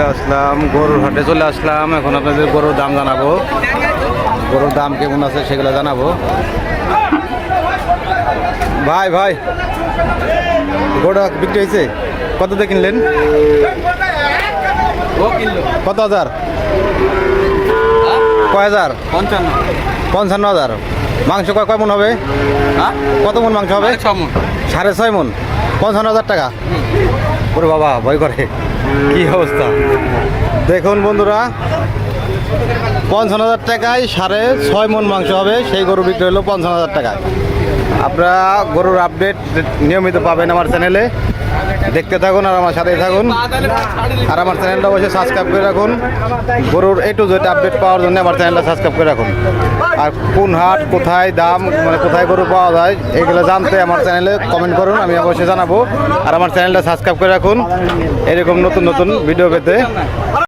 চলে আসলাম গরুর হাটে চলে আসলাম। এখন আপনাদের গরুর দাম জানাবো, গরুর দাম কেমন আছে সেগুলো জানাবো। ভাই ভাই গরুটা বিক্রি হয়েছে, কত দিয়ে কিনলেন? কত হাজার? কয় হাজার? 55,000। মাংস কয় কয় মন হবে? কত মন মাংস হবে? 6.5 মন। 55,000 টাকা। ওরে বাবা, ভয় করে, কি অবস্থা দেখুন বন্ধুরা। 55,000 টাকায় 6.5 মন মাংস হবে, সেই গরু বিক্রি হলো 55,000 টাকায়। আপনারা গরুর আপডেট নিয়মিত পাবেন আমার চ্যানেলে, দেখতে থাকুন আর আমার সাথেই থাকুন। আর আমার চ্যানেলটা অবশ্যই সাবস্ক্রাইব করে রাখুন। গরুর A to Z আপডেট পাওয়ার জন্য আমার চ্যানেলটা সাবস্ক্রাইব করে রাখুন। আর কোন হাট, কোথায় দাম, মানে কোথায় গরু পাওয়া যায়, এগুলো জানতে আমার চ্যানেলে কমেন্ট করুন, আমি অবশ্যই জানাবো। আর আমার চ্যানেলটা সাবস্ক্রাইব করে রাখুন এরকম নতুন নতুন ভিডিও পেতে।